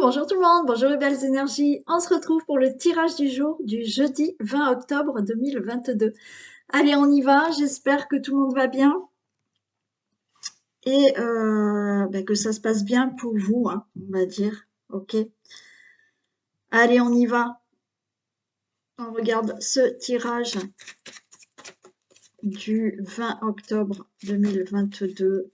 bonjour tout le monde, bonjour les belles énergies. On se retrouve pour le tirage du jour du jeudi 20 octobre 2022. Allez, on y va, j'espère que tout le monde va bien et que ça se passe bien pour vous, hein, on va dire. Ok. Allez, on y va. On regarde ce tirage du 20 octobre 2022.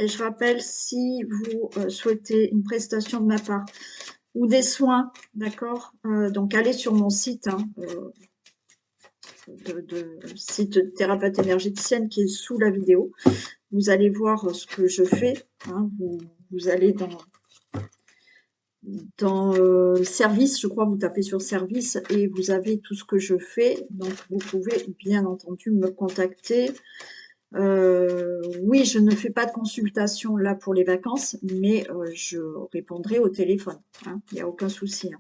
Et je rappelle, si vous souhaitez une prestation de ma part ou des soins, d'accord, donc allez sur mon site, hein, de site thérapeute énergéticienne qui est sous la vidéo. Vous allez voir ce que je fais. Hein, vous allez dans service, je crois, vous tapez sur service et vous avez tout ce que je fais. Donc, vous pouvez bien entendu me contacter. Oui, je ne fais pas de consultation là pour les vacances, mais je répondrai au téléphone. Hein, il n'y a aucun souci. Hein.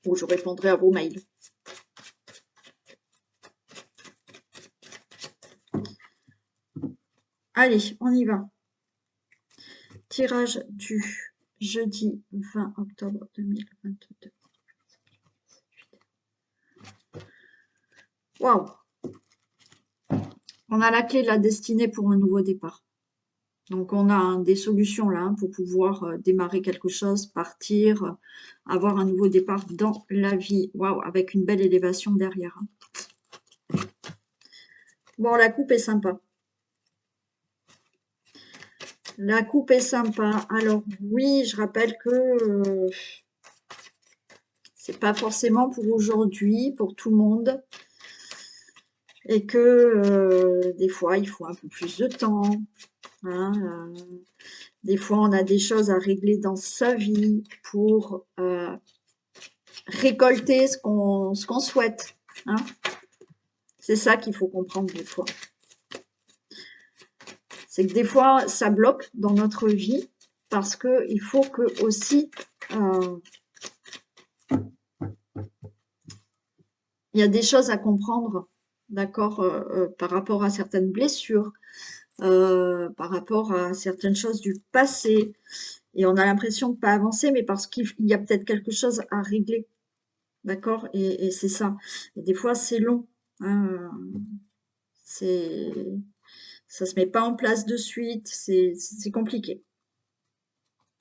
Ou je répondrai à vos mails. Allez, on y va. Tirage du jeudi 20 octobre 2022. Waouh! On a la clé de la destinée pour un nouveau départ. Donc, on a hein, des solutions là hein, pour pouvoir démarrer quelque chose, partir, avoir un nouveau départ dans la vie. Waouh! Avec une belle élévation derrière. Hein. Bon, la coupe est sympa. La coupe est sympa. Alors, oui, je rappelle que c'est pas forcément pour aujourd'hui, pour tout le monde. Et que des fois, il faut un peu plus de temps. Hein, des fois, on a des choses à régler dans sa vie pour récolter ce qu'on souhaite. Hein. C'est ça qu'il faut comprendre des fois. C'est que des fois, ça bloque dans notre vie parce qu'il faut que aussi il y a des choses à comprendre, d'accord, par rapport à certaines blessures, par rapport à certaines choses du passé. Et on a l'impression de ne pas avancer, mais parce qu'il y a peut-être quelque chose à régler. D'accord. Et c'est ça. Et des fois, c'est long. Hein, ça ne se met pas en place de suite. C'est compliqué.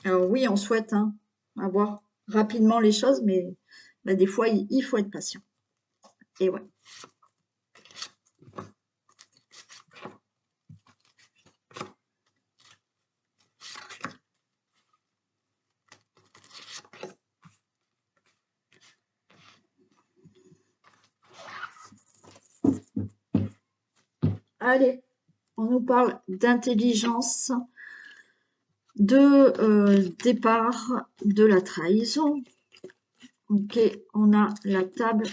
Alors oui, on souhaite hein, avoir rapidement les choses, mais des fois, il faut être patient. Et ouais. Allez, on nous parle d'intelligence, de départ, de la trahison. Ok, on a la table.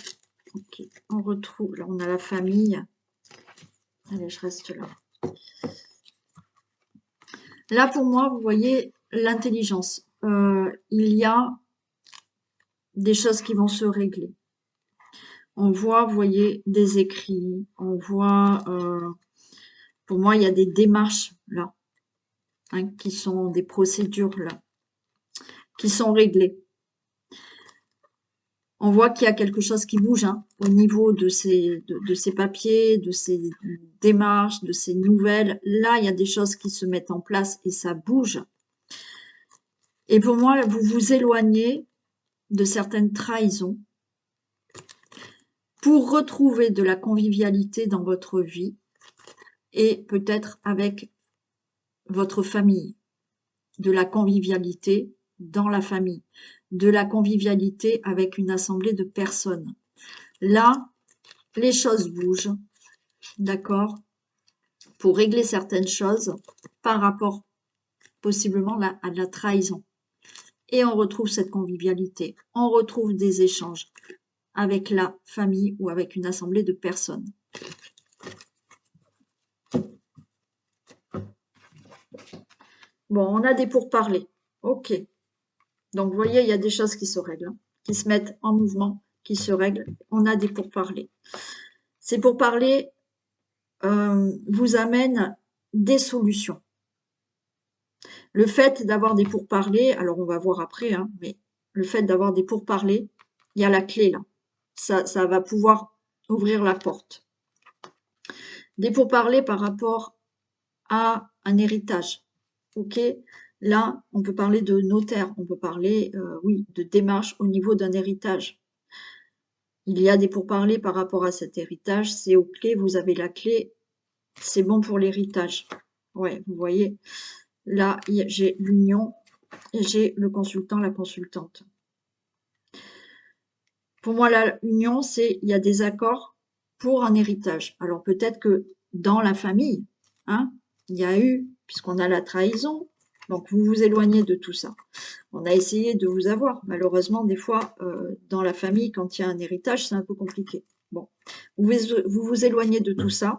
Ok, on retrouve, là on a la famille. Allez, je reste là. Là, pour moi, vous voyez l'intelligence. Il y a des choses qui vont se régler. On voit, vous voyez, des écrits. On voit, pour moi, il y a des démarches là, hein, qui sont des procédures là, qui sont réglées. On voit qu'il y a quelque chose qui bouge hein, au niveau de ces papiers, de ces démarches, de ces nouvelles. Là, il y a des choses qui se mettent en place et ça bouge. Et pour moi, vous vous éloignez de certaines trahisons pour retrouver de la convivialité dans votre vie et peut-être avec votre famille, de la convivialité dans la famille, de la convivialité avec une assemblée de personnes. Là, les choses bougent, d'accord, pour régler certaines choses par rapport possiblement à la trahison. Et on retrouve cette convivialité, on retrouve des échanges avec la famille ou avec une assemblée de personnes. Bon, on a des pourparlers. Ok. Donc, vous voyez, il y a des choses qui se règlent, hein, qui se mettent en mouvement, qui se règlent. On a des pourparlers. Ces pourparlers vous amènent des solutions. Le fait d'avoir des pourparlers, alors on va voir après, hein, mais le fait d'avoir des pourparlers, il y a la clé là. Ça va pouvoir ouvrir la porte. Des pourparlers par rapport à un héritage. Ok, là, on peut parler de notaire, on peut parler, oui, de démarche au niveau d'un héritage. Il y a des pourparlers par rapport à cet héritage, c'est ok, vous avez la clé, c'est bon pour l'héritage. Ouais, vous voyez, là, j'ai l'union et j'ai le consultant, la consultante. Pour moi, l'union, c'est il y a des accords pour un héritage. Alors peut-être que dans la famille, hein, il y a eu, puisqu'on a la trahison, donc vous vous éloignez de tout ça. On a essayé de vous avoir. Malheureusement, des fois, dans la famille, quand il y a un héritage, c'est un peu compliqué. Bon, vous vous éloignez de tout ça.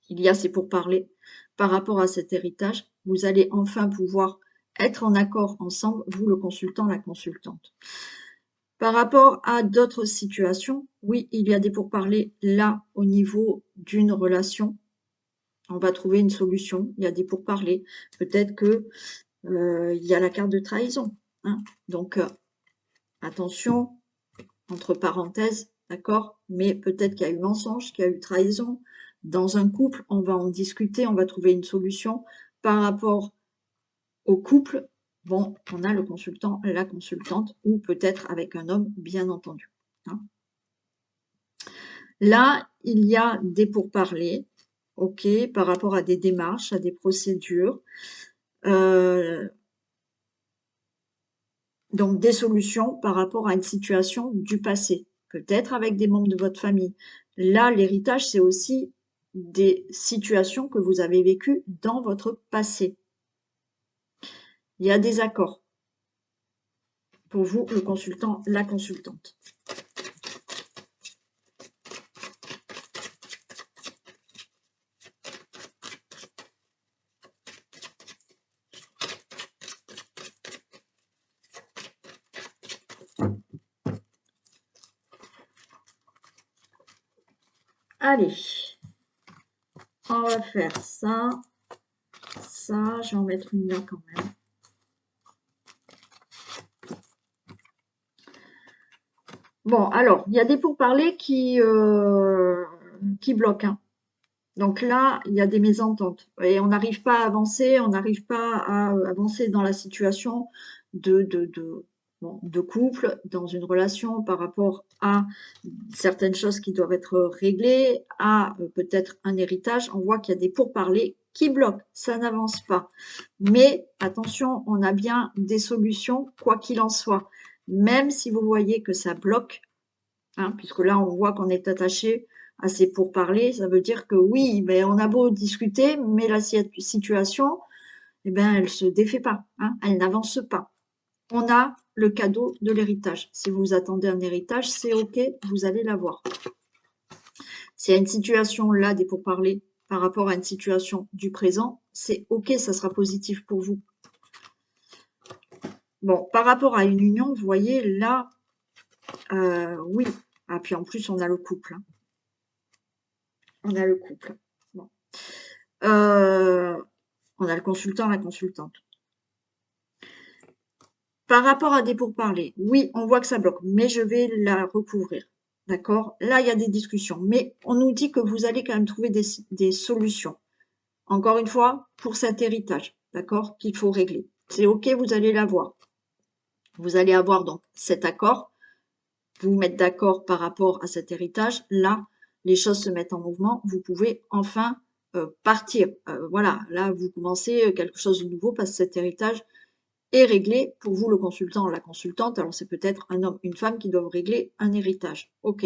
Il y a ces pourparlers par rapport à cet héritage. Vous allez enfin pouvoir être en accord ensemble, vous le consultant, la consultante. Par rapport à d'autres situations, oui, il y a des pourparlers là au niveau d'une relation. On va trouver une solution. Il y a des pourparlers. Peut-être que il y a la carte de trahison, hein. Donc attention, entre parenthèses, d'accord, mais peut-être qu'il y a eu mensonge, qu'il y a eu trahison. Dans un couple, on va en discuter, on va trouver une solution. Par rapport au couple, bon, on a le consultant, la consultante, ou peut-être avec un homme, bien entendu, hein. Là, il y a des pourparlers, ok, par rapport à des démarches, à des procédures. Donc, des solutions par rapport à une situation du passé, peut-être avec des membres de votre famille. Là, l'héritage, c'est aussi des situations que vous avez vécues dans votre passé. Il y a des accords pour vous, le consultant, la consultante. Allez, on va faire ça, ça, je vais en mettre une là quand même. Bon, alors, il y a des pourparlers qui bloquent, hein. Donc là, il y a des mésententes et on n'arrive pas à avancer, on n'arrive pas à avancer dans la situation de couple, dans une relation par rapport à certaines choses qui doivent être réglées, à peut-être un héritage. On voit qu'il y a des pourparlers qui bloquent, ça n'avance pas. Mais attention, on a bien des solutions, quoi qu'il en soit. Même si vous voyez que ça bloque, hein, puisque là, on voit qu'on est attaché à ces pourparlers, ça veut dire que oui, ben, on a beau discuter, mais la situation, eh ben, elle se défait pas, hein, elle n'avance pas. On a le cadeau de l'héritage. Si vous attendez un héritage, c'est OK, vous allez l'avoir. S'il y a une situation là, des pourparlers, par rapport à une situation du présent, c'est OK, ça sera positif pour vous. Bon, par rapport à une union, vous voyez, là, oui. Ah, puis en plus, on a le couple, hein. On a le couple. Bon. On a le consultant, la consultante. Par rapport à des pourparlers, oui, on voit que ça bloque, mais je vais la recouvrir. D'accord? Là, il y a des discussions, mais on nous dit que vous allez quand même trouver des solutions. Encore une fois, pour cet héritage, d'accord, qu'il faut régler. C'est OK, vous allez l'avoir. Vous allez avoir donc cet accord, vous vous mettre d'accord par rapport à cet héritage. Là, les choses se mettent en mouvement. Vous pouvez enfin partir. Voilà, là, vous commencez quelque chose de nouveau parce que cet héritage est réglé pour vous, le consultant, la consultante. Alors, c'est peut-être un homme, une femme qui doivent régler un héritage. OK.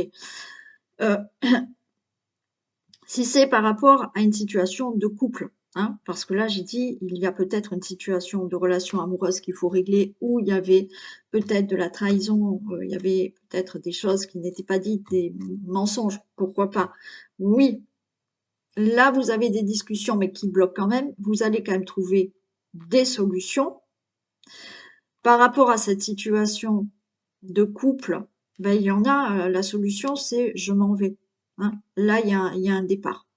Si c'est par rapport à une situation de couple, hein, parce que là, j'ai dit, il y a peut-être une situation de relation amoureuse qu'il faut régler, où il y avait peut-être de la trahison, il y avait peut-être des choses qui n'étaient pas dites, des mensonges, pourquoi pas. Oui, Là, vous avez des discussions, mais qui bloquent quand même. Vous allez quand même trouver des solutions. Par rapport à cette situation de couple, ben, il y en a, la solution, c'est je m'en vais. Hein. Là, il y a un départ.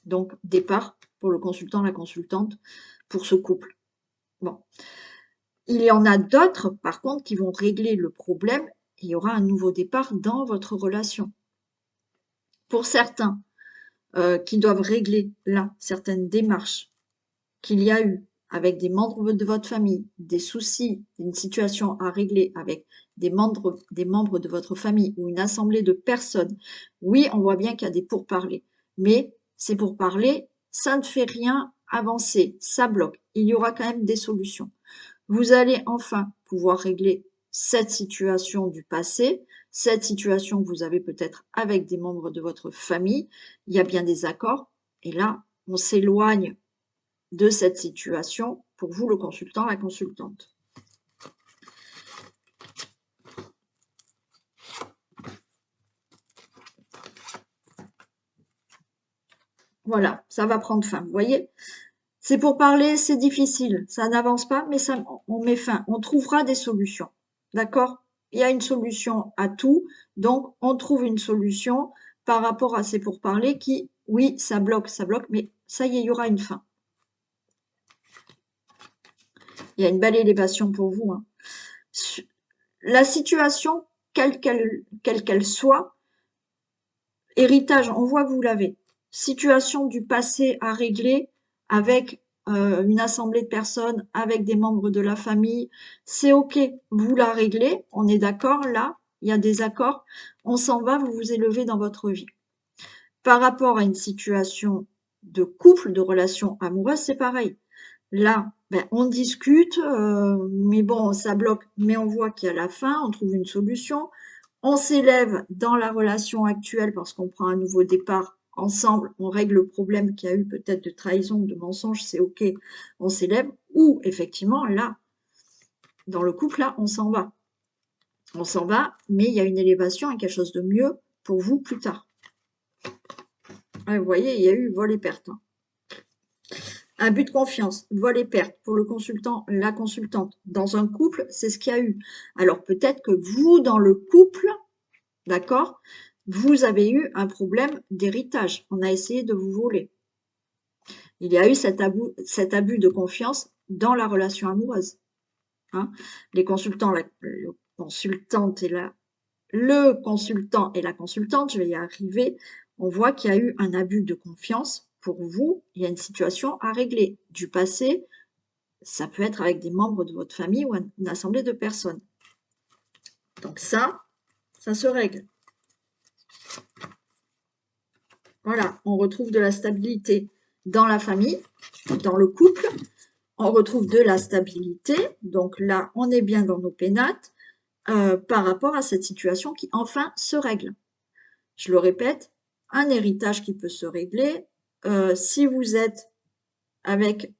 Donc, départ pour le consultant, la consultante, pour ce couple. Bon. Il y en a d'autres, par contre, qui vont régler le problème et il y aura un nouveau départ dans votre relation. Pour certains qui doivent régler là certaines démarches qu'il y a eu avec des membres de votre famille, des soucis, une situation à régler avec des membres de votre famille ou une assemblée de personnes, oui, on voit bien qu'il y a des pourparlers. Mais ces pourparlers, ça ne fait rien avancer, ça bloque. Il y aura quand même des solutions. Vous allez enfin pouvoir régler cette situation du passé, cette situation que vous avez peut-être avec des membres de votre famille. Il y a bien des accords. Et là, on s'éloigne de cette situation pour vous, le consultant, la consultante. Voilà, ça va prendre fin. Vous voyez, c'est pour parler, c'est difficile. Ça n'avance pas, mais ça, on met fin. On trouvera des solutions. D'accord? Il y a une solution à tout. Donc, on trouve une solution par rapport à ces pourparlers qui, oui, ça bloque, mais ça y est, il y aura une fin. Il y a une belle élévation pour vous. Hein. La situation, quelle qu'elle soit, héritage, on voit que vous l'avez. Situation du passé à régler avec une assemblée de personnes, avec des membres de la famille, c'est OK, vous la réglez, on est d'accord, là, il y a des accords, on s'en va, vous vous élevez dans votre vie. Par rapport à une situation de couple, de relation amoureuse, c'est pareil. Là, ben, on discute, mais bon, ça bloque, mais on voit qu'il y a la fin, on trouve une solution. On s'élève dans la relation actuelle parce qu'on prend un nouveau départ ensemble, on règle le problème qu'il y a eu peut-être de trahison, de mensonge, c'est OK, on s'élève. Ou effectivement, là, dans le couple, là, on s'en va. On s'en va, mais il y a une élévation et quelque chose de mieux pour vous plus tard. Ouais, vous voyez, il y a eu vol et perte. Hein. Abus de confiance, vol et perte pour le consultant, la consultante. Dans un couple, c'est ce qu'il y a eu. Alors peut-être que vous, dans le couple, d'accord, vous avez eu un problème d'héritage. On a essayé de vous voler. Il y a eu cet abus de confiance dans la relation amoureuse. Hein. Les consultants, le consultant et la consultante, je vais y arriver, on voit qu'il y a eu un abus de confiance pour vous, il y a une situation à régler. Du passé, ça peut être avec des membres de votre famille ou une assemblée de personnes. Donc ça se règle. Voilà, on retrouve de la stabilité dans la famille, dans le couple. On retrouve de la stabilité. Donc là, on est bien dans nos pénates par rapport à cette situation qui enfin se règle. Je le répète, un héritage qui peut se régler. Si vous êtes avec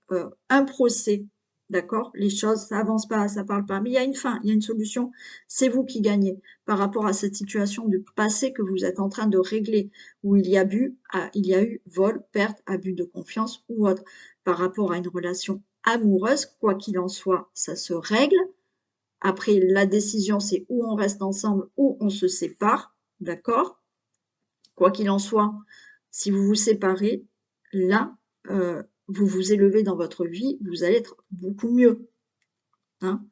un procès, d'accord, les choses, ça avance pas, ça parle pas, mais il y a une fin, il y a une solution, c'est vous qui gagnez par rapport à cette situation du passé que vous êtes en train de régler, où il y a eu vol, perte, abus de confiance ou autre. Par rapport à une relation amoureuse, quoi qu'il en soit, ça se règle. Après, la décision, c'est où on reste ensemble ou on se sépare, d'accord? Quoi qu'il en soit, si vous vous séparez, là, vous vous élevez dans votre vie, vous allez être beaucoup mieux. Hein.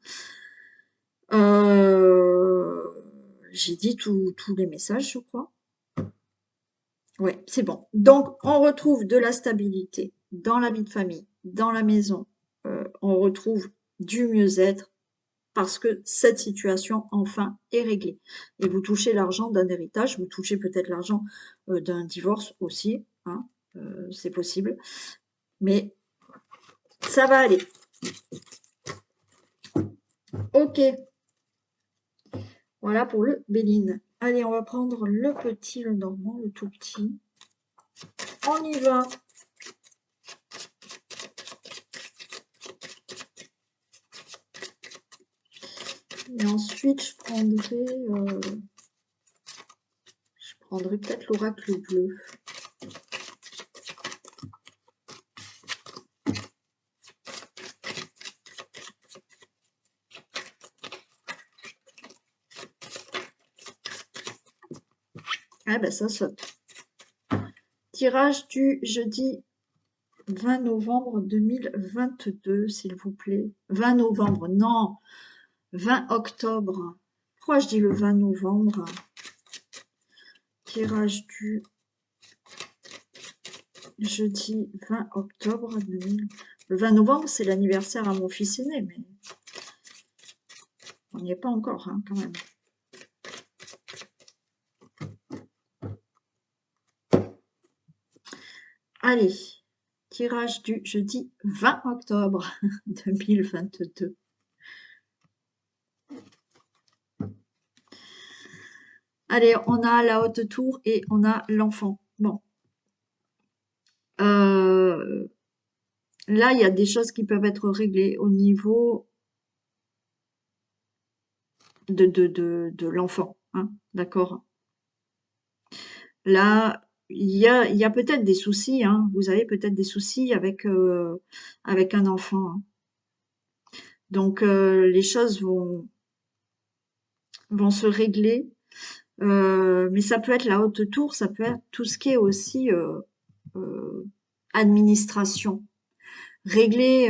J'ai dit tous les messages, je crois. Oui, c'est bon. Donc, on retrouve de la stabilité dans la vie de famille, dans la maison. On retrouve du mieux-être parce que cette situation, enfin, est réglée. Et vous touchez l'argent d'un héritage, vous touchez peut-être l'argent d'un divorce aussi. Hein, c'est possible. Mais ça va aller. Ok. Voilà pour le Béline. Allez, on va prendre le petit, le normand, le tout petit. On y va. Et ensuite, je prendrai peut-être l'oracle bleu. Ah ben ça saute. Tirage du jeudi 20 novembre 2022, s'il vous plaît. 20 novembre, non. 20 octobre. Pourquoi je dis le 20 novembre? Tirage du jeudi 20 octobre 2000. Le 20 novembre, c'est l'anniversaire à mon fils aîné, mais on n'y est pas encore, hein, quand même. Allez, tirage du jeudi 20 octobre 2022. Allez, on a la haute tour et on a l'enfant. Bon. Là, il y a des choses qui peuvent être réglées au niveau de l'enfant. Hein, d'accord? Là, il y a peut-être des soucis. Hein, vous avez peut-être des soucis avec, avec un enfant. Hein. Donc, les choses vont se régler. Mais ça peut être la haute tour, ça peut être tout ce qui est aussi administration. Régler,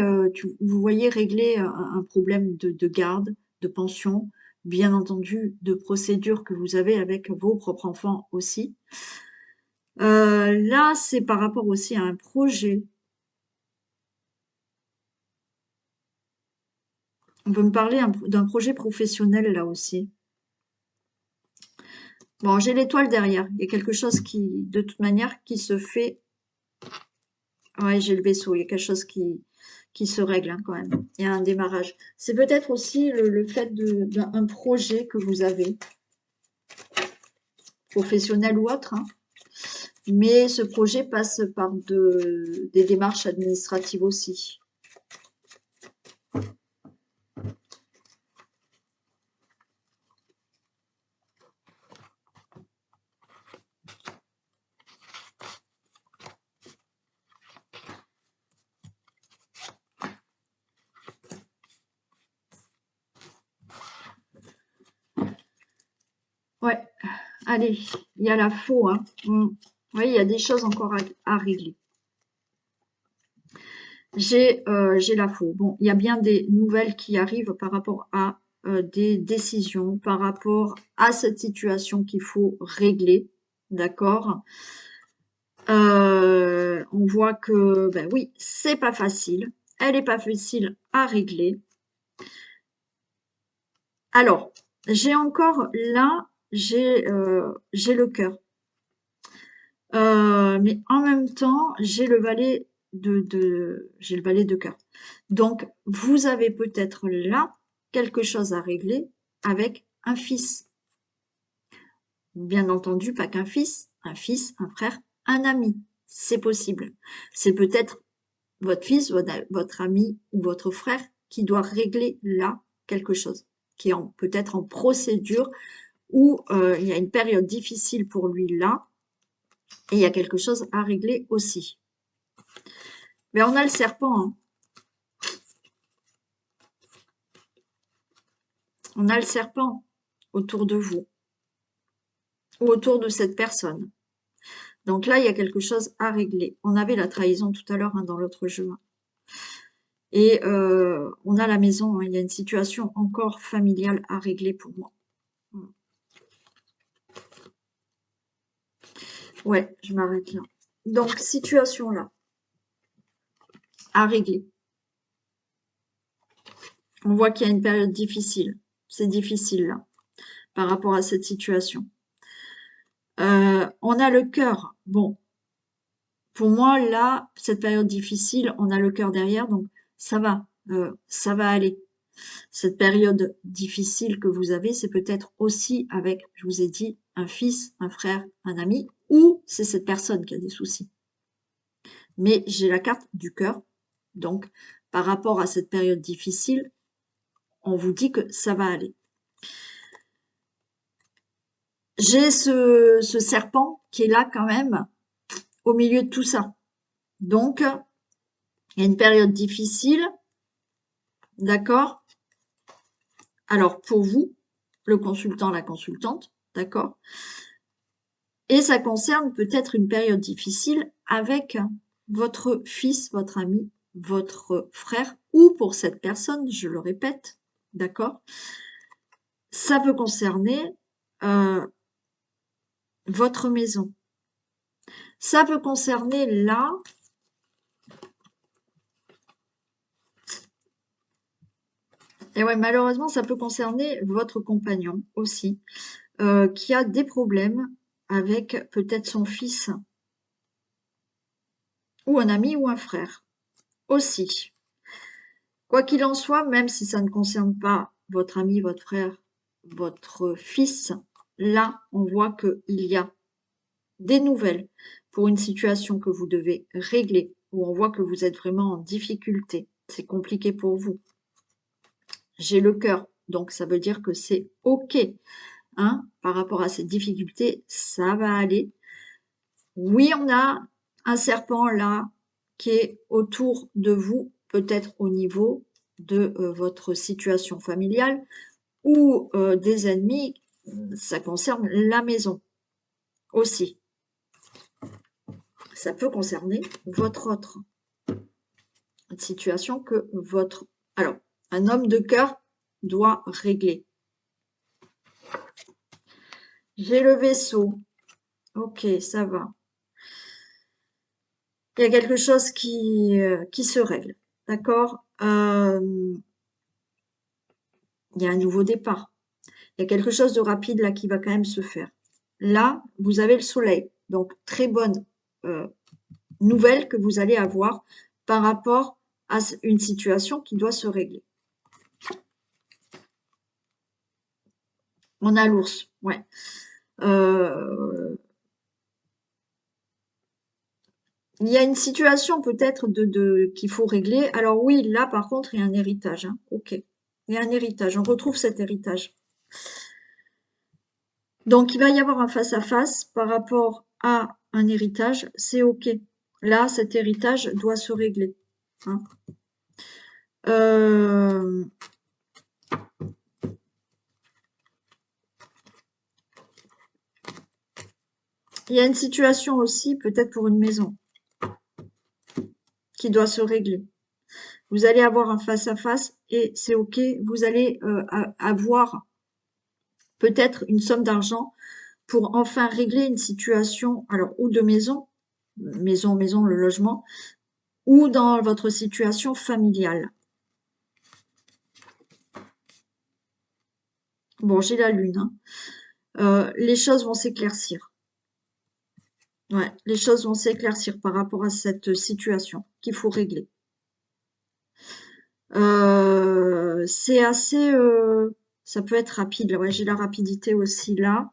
vous voyez, régler un problème de garde, de pension, bien entendu, de procédure que vous avez avec vos propres enfants aussi. Là, c'est par rapport aussi à un projet. On peut me parler d'un projet professionnel là aussi. Bon, j'ai l'étoile derrière. Il y a quelque chose qui, de toute manière, qui se fait. Ouais, j'ai le vaisseau. Il y a quelque chose qui se règle hein, quand même. Il y a un démarrage. C'est peut-être aussi le fait d'un projet que vous avez, professionnel ou autre. Hein. Mais ce projet passe par des démarches administratives aussi. Ouais, allez, il y a la faux. Hein. Oui, il y a des choses encore à régler. J'ai la faux. Bon, il y a bien des nouvelles qui arrivent par rapport à des décisions, par rapport à cette situation qu'il faut régler. D'accord? On voit que, ben oui, c'est pas facile. Elle est pas facile à régler. Alors, j'ai encore là, j'ai le cœur. Mais en même temps, j'ai le valet j'ai le valet de cœur. Donc, vous avez peut-être là quelque chose à régler avec un fils. Bien entendu, pas qu'un fils, un frère, un ami. C'est possible. C'est peut-être votre fils, votre ami ou votre frère qui doit régler là quelque chose, qui est peut-être en procédure ou il y a une période difficile pour lui là, et il y a quelque chose à régler aussi. Mais on a le serpent. Hein. On a le serpent autour de vous ou autour de cette personne. Donc là, il y a quelque chose à régler. On avait la trahison tout à l'heure hein, dans l'autre jeu. Et on a la maison. Hein. Il y a une situation encore familiale à régler pour moi. Ouais, je m'arrête là. Donc, situation là, à régler. On voit qu'il y a une période difficile. C'est difficile là, par rapport à cette situation. On a le cœur. Bon, pour moi, là, cette période difficile, on a le cœur derrière, donc ça va aller. Cette période difficile que vous avez, c'est peut-être aussi avec, je vous ai dit, un fils, un frère, un ami, ou c'est cette personne qui a des soucis. Mais j'ai la carte du cœur, donc par rapport à cette période difficile, on vous dit que ça va aller. J'ai ce serpent qui est là quand même, au milieu de tout ça. Donc, il y a une période difficile, d'accord? Alors, pour vous, le consultant, la consultante, d'accord? Et ça concerne peut-être une période difficile avec votre fils, votre ami, votre frère, ou pour cette personne, je le répète, d'accord? Ça peut concerner votre maison. Ça peut concerner là, et ouais, malheureusement, ça peut concerner votre compagnon aussi, qui a des problèmes avec peut-être son fils, ou un ami ou un frère aussi. Quoi qu'il en soit, même si ça ne concerne pas votre ami, votre frère, votre fils, là, on voit qu'il y a des nouvelles pour une situation que vous devez régler, où on voit que vous êtes vraiment en difficulté. C'est compliqué pour vous. J'ai le cœur, donc ça veut dire que c'est OK. Hein, par rapport à ces difficultés, ça va aller. Oui, on a un serpent là qui est autour de vous, peut-être au niveau de votre situation familiale ou des ennemis, ça concerne la maison aussi. Ça peut concerner votre autre situation que votre... Alors, un homme de cœur doit régler. J'ai le vaisseau. Ok, ça va. Il y a quelque chose qui se règle. D'accord? Il y a un nouveau départ. Il y a quelque chose de rapide là qui va quand même se faire. Là, vous avez le soleil. Donc, très bonne nouvelle que vous allez avoir par rapport à une situation qui doit se régler. On a l'ours, ouais. Il y a une situation peut-être qu'il faut régler. Alors oui, là par contre, il y a un héritage. Hein. Ok, il y a un héritage. On retrouve cet héritage. Donc il va y avoir un face-à-face par rapport à un héritage. C'est ok. Là, cet héritage doit se régler. Hein. Il y a une situation aussi, peut-être pour une maison, qui doit se régler. Vous allez avoir un face-à-face et c'est ok. Vous allez avoir peut-être une somme d'argent pour enfin régler une situation, alors ou de maison, le logement, ou dans votre situation familiale. Bon, j'ai la lune. Hein. Les choses vont s'éclaircir. Ouais, les choses vont s'éclaircir par rapport à cette situation qu'il faut régler. C'est assez... ça peut être rapide. Ouais, j'ai la rapidité aussi là.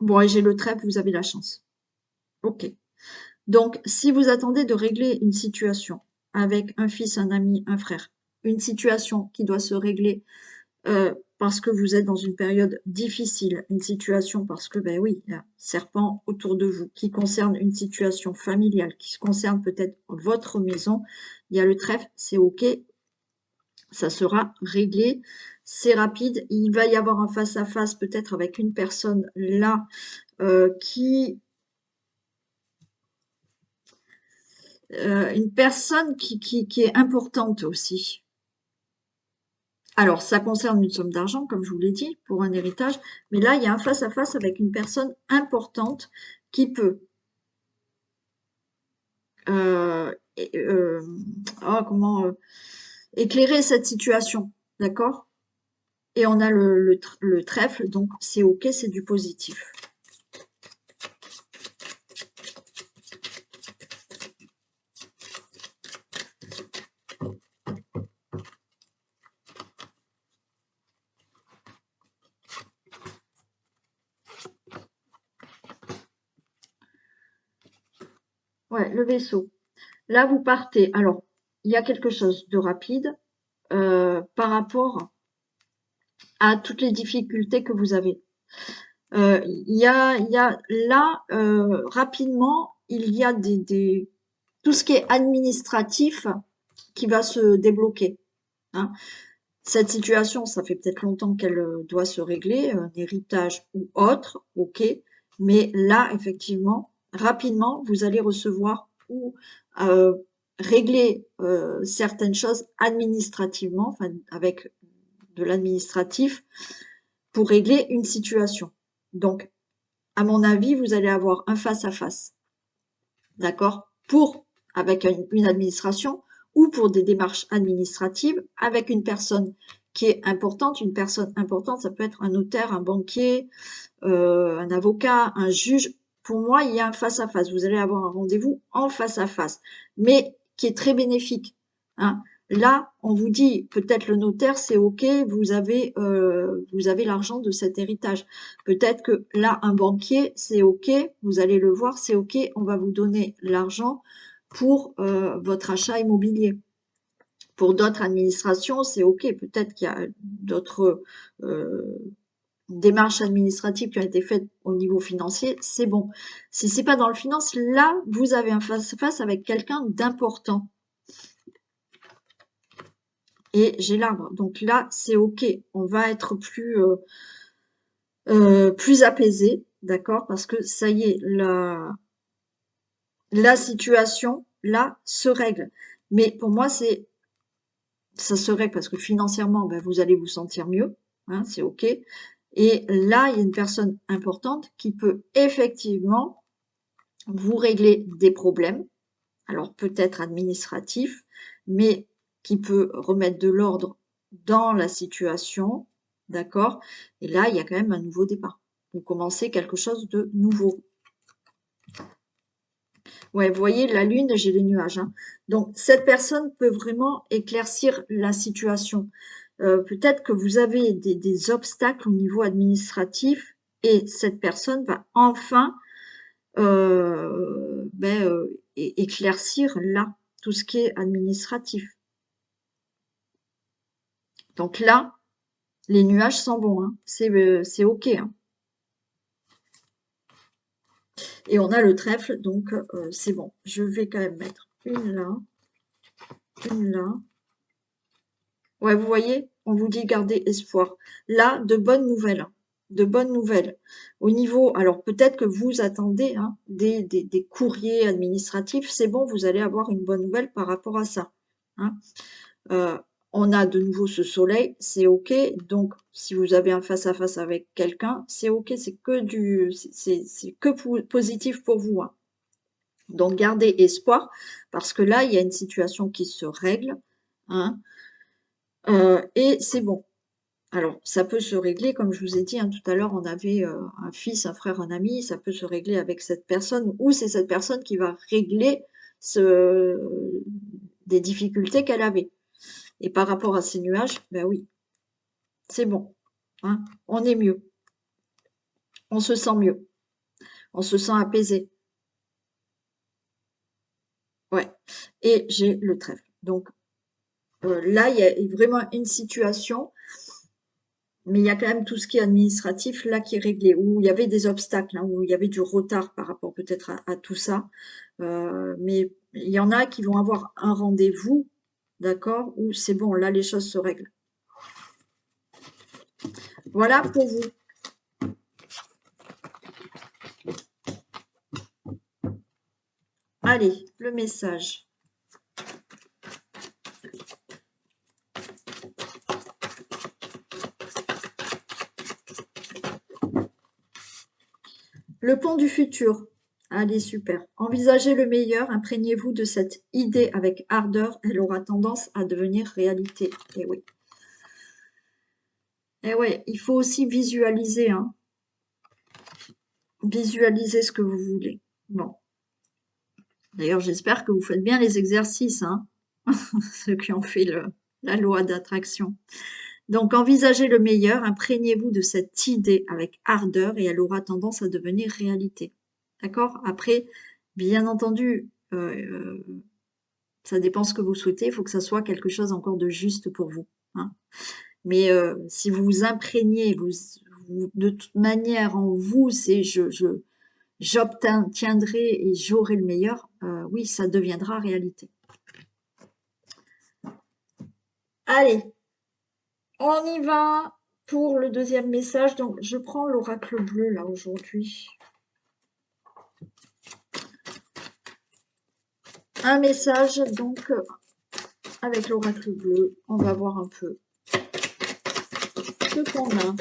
Bon, et j'ai le trèfle, vous avez la chance. Ok. Donc, si vous attendez de régler une situation avec un fils, un ami, un frère, une situation qui doit se régler parce que vous êtes dans une période difficile, une situation parce que, ben oui, il y a un serpent autour de vous, qui concerne une situation familiale, qui concerne peut-être votre maison, il y a le trèfle, c'est ok, ça sera réglé, c'est rapide, il va y avoir un face-à-face peut-être avec une personne là qui... une personne qui est importante aussi. Alors, ça concerne une somme d'argent, comme je vous l'ai dit, pour un héritage, mais là, il y a un face-à-face avec une personne importante qui peut éclairer cette situation, d'accord? Et on a le trèfle, donc c'est ok, c'est du positif. Ouais, le vaisseau. Là, vous partez. Alors, il y a quelque chose de rapide par rapport à toutes les difficultés que vous avez. Il y a là, rapidement, il y a tout ce qui est administratif qui va se débloquer. Hein. Cette situation, ça fait peut-être longtemps qu'elle doit se régler, un héritage ou autre, ok. Mais là, effectivement, rapidement, vous allez recevoir ou régler certaines choses administrativement, enfin, avec de l'administratif, pour régler une situation. Donc, à mon avis, vous allez avoir un face-à-face, d'accord, avec une administration ou pour des démarches administratives avec une personne qui est importante. Une personne importante, ça peut être un notaire, un banquier, un avocat, un juge. Pour moi, il y a un face-à-face. Vous allez avoir un rendez-vous en face-à-face, mais qui est très bénéfique, hein. Là, on vous dit, peut-être le notaire, c'est OK, vous avez l'argent de cet héritage. Peut-être que là, un banquier, c'est OK, vous allez le voir, c'est OK, on va vous donner l'argent pour votre achat immobilier. Pour d'autres administrations, c'est OK. Peut-être qu'il y a d'autres démarches administratives qui ont été faites au niveau financier, c'est bon. Si c'est pas dans le finance, là, vous avez un face-à-face avec quelqu'un d'important. Et j'ai l'arbre. Donc là, c'est OK. On va être plus apaisé, d'accord? Parce que ça y est, la situation, là, se règle. Mais pour moi, ça se règle parce que financièrement, ben, vous allez vous sentir mieux, hein, c'est OK. Et là, il y a une personne importante qui peut effectivement vous régler des problèmes, alors peut-être administratifs, mais qui peut remettre de l'ordre dans la situation, d'accord? Et là, il y a quand même un nouveau départ. Vous commencez quelque chose de nouveau. Ouais, vous voyez, la lune, j'ai les nuages, hein. Donc, cette personne peut vraiment éclaircir la situation. Peut-être que vous avez des obstacles au niveau administratif et cette personne va enfin éclaircir là tout ce qui est administratif. Donc là, les nuages sont bons, hein. C'est OK, hein. Et on a le trèfle, donc c'est bon. Je vais quand même mettre une là, une là. Ouais, vous voyez, on vous dit garder espoir. Là, de bonnes nouvelles, hein. De bonnes nouvelles. Au niveau, alors peut-être que vous attendez hein, des courriers administratifs, c'est bon, vous allez avoir une bonne nouvelle par rapport à ça, hein. Euh, on a de nouveau ce soleil, c'est OK. Donc, si vous avez un face-à-face avec quelqu'un, c'est OK, c'est que positif pour vous, hein. Donc, gardez espoir, parce que là, il y a une situation qui se règle, hein, et c'est bon. Alors, ça peut se régler, comme je vous ai dit, hein, tout à l'heure, on avait un fils, un frère, un ami, ça peut se régler avec cette personne, ou c'est cette personne qui va régler des difficultés qu'elle avait. Et par rapport à ces nuages, ben oui, c'est bon, hein, on est mieux, on se sent mieux, on se sent apaisé. Ouais. Et j'ai le trèfle. Donc là, il y a vraiment une situation, mais il y a quand même tout ce qui est administratif là qui est réglé, où il y avait des obstacles, hein, où il y avait du retard par rapport peut-être à tout ça. Mais il y en a qui vont avoir un rendez-vous, d'accord, où c'est bon, là les choses se règlent. Voilà pour vous. Allez, le message. Le pont du futur. Allez, super. Envisagez le meilleur, imprégnez-vous de cette idée avec ardeur, elle aura tendance à devenir réalité. Eh oui. Eh ouais, il faut aussi visualiser, hein. Visualiser ce que vous voulez. Bon. D'ailleurs, j'espère que vous faites bien les exercices, hein, ceux qui ont fait la loi d'attraction. Donc, envisagez le meilleur, imprégnez-vous de cette idée avec ardeur et elle aura tendance à devenir réalité. D'accord? Après, bien entendu, ça dépend ce que vous souhaitez, il faut que ça soit quelque chose encore de juste pour vous, hein. Mais si vous vous imprégnez, de toute manière, en vous, c'est j'obtiendrai et j'aurai le meilleur, oui, ça deviendra réalité. Allez, on y va pour le deuxième message. Donc, je prends l'oracle bleu là aujourd'hui. Un message, donc, avec l'oracle bleu. On va voir un peu ce qu'on a.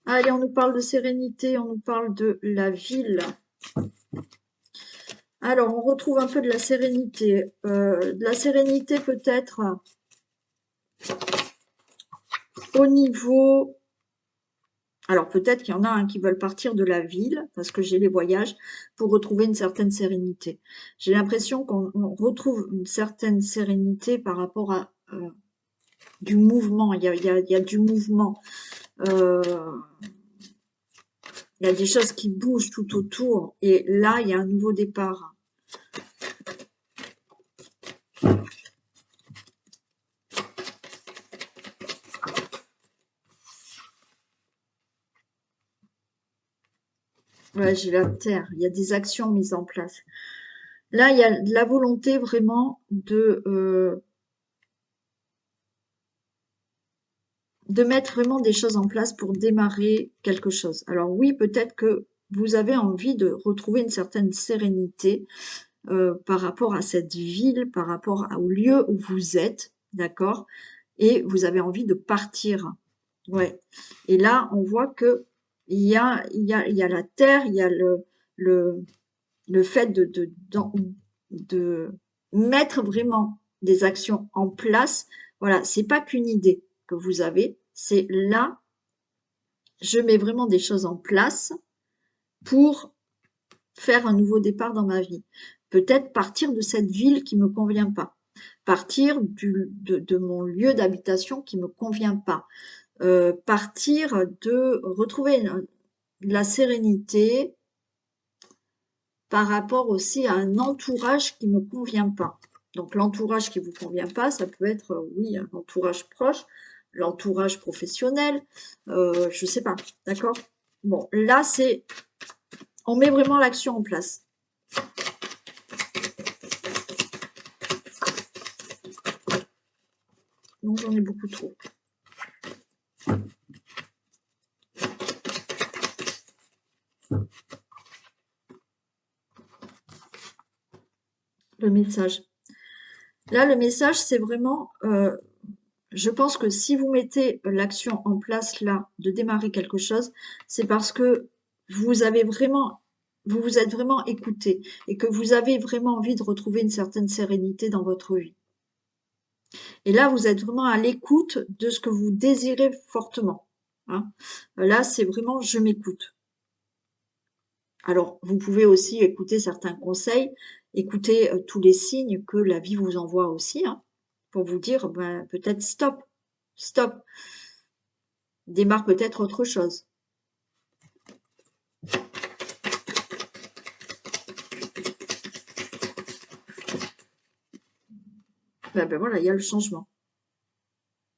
Allez, on nous parle de sérénité, on nous parle de la ville. Alors, on retrouve un peu de la sérénité. De la sérénité peut-être au niveau... Alors, peut-être qu'il y en a qui veulent partir de la ville, parce que j'ai les voyages, pour retrouver une certaine sérénité. J'ai l'impression qu'on retrouve une certaine sérénité par rapport à du mouvement. Il y a du mouvement. Il y a des choses qui bougent tout autour. Et là, il y a un nouveau départ. Ouais, j'ai la terre. Il y a des actions mises en place. Là, il y a de la volonté vraiment de mettre vraiment des choses en place pour démarrer quelque chose. Alors oui, peut-être que vous avez envie de retrouver une certaine sérénité par rapport à cette ville, par rapport au lieu où vous êtes, d'accord? Et vous avez envie de partir. Ouais. Et là, on voit que il y a la terre, il y a le, le fait de mettre vraiment des actions en place. Voilà, c'est pas qu'une idée que vous avez, c'est là, je mets vraiment des choses en place pour faire un nouveau départ dans ma vie. Peut-être partir de cette ville qui me convient pas, partir de mon lieu d'habitation qui me convient pas, partir de retrouver la sérénité par rapport aussi à un entourage qui me convient pas. Donc l'entourage qui vous convient pas, ça peut être, oui, un entourage proche, l'entourage professionnel, je sais pas, d'accord? Bon, là, on met vraiment l'action en place. Donc j'en ai beaucoup trop. Le message. Là, le message, c'est vraiment, je pense que si vous mettez l'action en place là, de démarrer quelque chose, c'est parce que vous avez vraiment, vous vous êtes vraiment écouté et que vous avez vraiment envie de retrouver une certaine sérénité dans votre vie. Et là, vous êtes vraiment à l'écoute de ce que vous désirez fortement. Hein. Là, c'est vraiment je m'écoute. Alors, vous pouvez aussi écouter certains conseils, écouter tous les signes que la vie vous envoie aussi, hein, pour vous dire ben, peut-être stop, stop, démarre peut-être autre chose. Ben voilà, il y a le changement.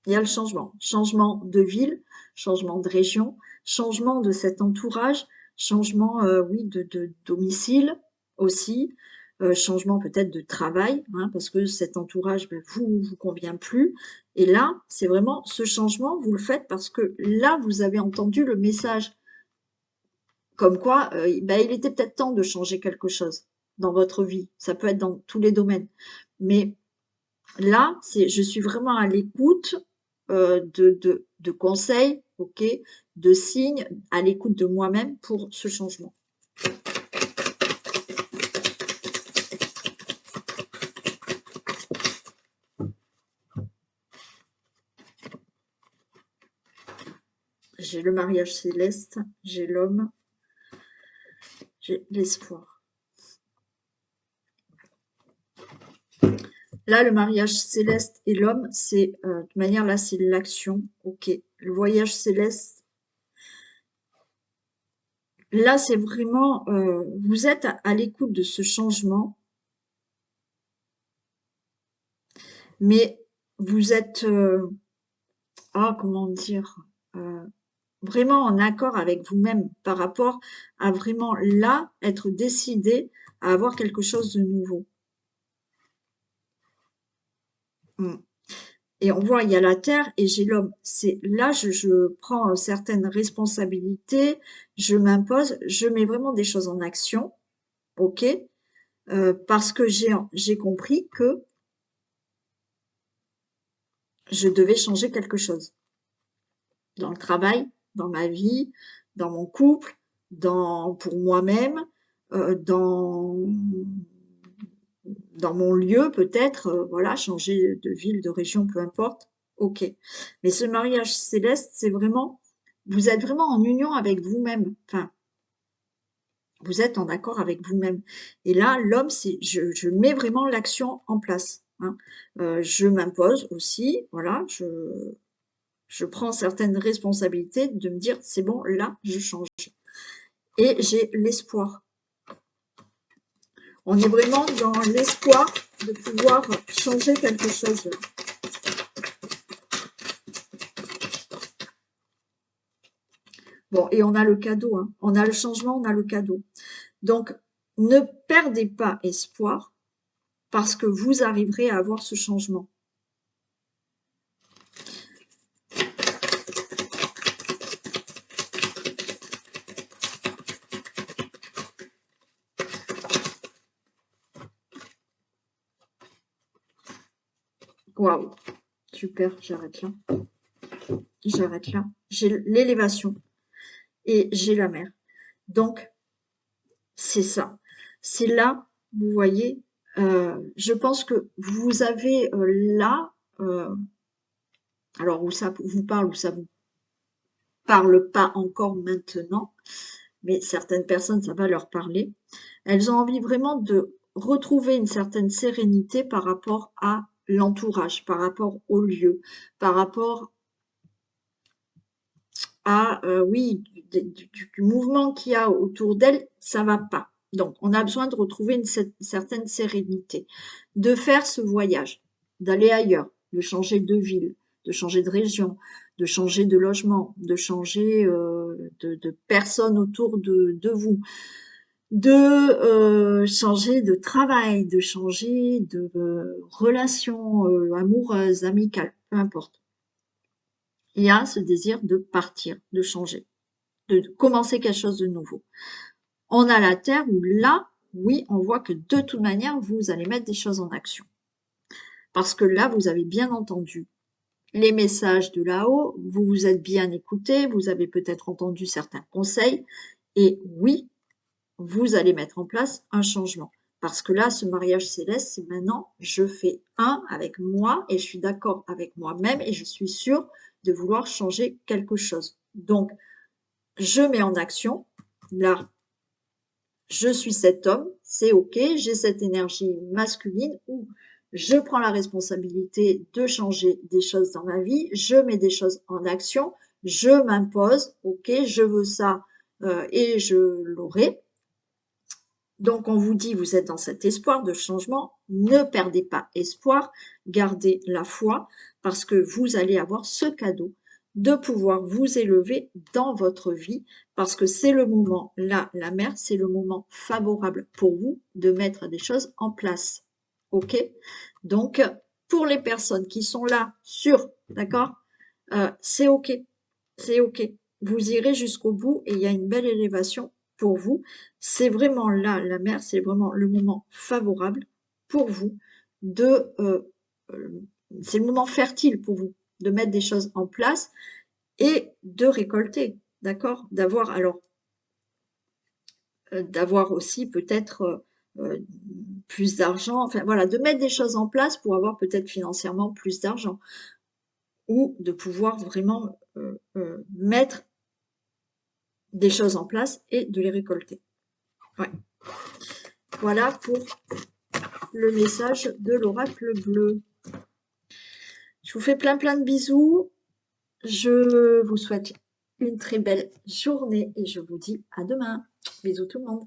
Il y a le changement. Changement de ville, changement de région, changement de cet entourage, changement, oui, de domicile aussi, changement peut-être de travail, hein, parce que cet entourage, ben, vous convient plus. Et là, c'est vraiment ce changement, vous le faites parce que là, vous avez entendu le message comme quoi, ben, il était peut-être temps de changer quelque chose dans votre vie. Ça peut être dans tous les domaines. Mais là, je suis vraiment à l'écoute de conseils, ok, de signes, à l'écoute de moi-même pour ce changement. J'ai le mariage céleste, j'ai l'homme, j'ai l'espoir. Là, le mariage céleste et l'homme, c'est de toute manière, là, c'est l'action, ok. Le voyage céleste, là, c'est vraiment, vous êtes à l'écoute de ce changement, mais vous êtes, comment dire, euh, vraiment en accord avec vous-même par rapport à vraiment là, être décidé à avoir quelque chose de nouveau. Mm. Et on voit, il y a la terre et j'ai l'homme. C'est là, je prends certaines responsabilités, je m'impose, je mets vraiment des choses en action, ok, parce que j'ai compris que je devais changer quelque chose dans le travail, dans ma vie, dans mon couple, pour moi-même, dans mon lieu peut-être, voilà, changer de ville, de région, peu importe, ok. Mais ce mariage céleste, c'est vraiment, vous êtes vraiment en union avec vous-même, enfin, vous êtes en accord avec vous-même. Et là, l'homme, c'est, je mets vraiment l'action en place, hein. Je m'impose aussi, voilà, je prends certaines responsabilités de me dire, c'est bon, là, je change. Et j'ai l'espoir. On est vraiment dans l'espoir de pouvoir changer quelque chose. Bon, et on a le cadeau, hein. On a le changement, on a le cadeau. Donc, ne perdez pas espoir parce que vous arriverez à avoir ce changement. Waouh, super, j'arrête là. J'arrête là. J'ai l'élévation et j'ai la mer. Donc, c'est ça. C'est là, vous voyez, je pense que vous avez là, euh, alors où ça vous parle, où ça vous parle pas encore maintenant, mais certaines personnes, ça va leur parler. Elles ont envie vraiment de retrouver une certaine sérénité par rapport à l'entourage, par rapport au lieu, par rapport à, oui, du mouvement qu'il y a autour d'elles, ça va pas. Donc, on a besoin de retrouver une certaine sérénité, de faire ce voyage, d'aller ailleurs, de changer de ville, de changer de région, de changer de logement, de changer de personnes autour de vous, de changer de travail, de changer de relation amoureuse, amicale, peu importe. Il y a ce désir de partir, de changer, de commencer quelque chose de nouveau. On a la terre où là, oui, on voit que de toute manière, vous allez mettre des choses en action. Parce que là, vous avez bien entendu les messages de là-haut, vous vous êtes bien écouté, vous avez peut-être entendu certains conseils, et oui, vous allez mettre en place un changement. Parce que là, ce mariage céleste, c'est maintenant, je fais un avec moi et je suis d'accord avec moi-même et je suis sûre de vouloir changer quelque chose. Donc, je mets en action, là, je suis cet homme, c'est ok, j'ai cette énergie masculine où je prends la responsabilité de changer des choses dans ma vie, je mets des choses en action, je m'impose, ok, je veux ça et je l'aurai. Donc on vous dit, vous êtes dans cet espoir de changement, ne perdez pas espoir, gardez la foi parce que vous allez avoir ce cadeau de pouvoir vous élever dans votre vie parce que c'est le moment, là, la mer, c'est le moment favorable pour vous de mettre des choses en place. OK? Donc, pour les personnes qui sont là, sûres, d'accord? C'est OK, c'est OK. Vous irez jusqu'au bout et il y a une belle élévation pour vous. C'est vraiment là, la mer, c'est vraiment le moment favorable pour vous de, c'est le moment fertile pour vous de mettre des choses en place et de récolter, d'accord? D'avoir alors, d'avoir aussi peut-être, plus d'argent, enfin voilà, de mettre des choses en place pour avoir peut-être financièrement plus d'argent ou de pouvoir vraiment, mettre des choses en place et de les récolter. Ouais. Voilà pour le message de l'oracle bleu. Je vous fais plein de bisous. Je vous souhaite une très belle journée et je vous dis à demain. Bisous tout le monde.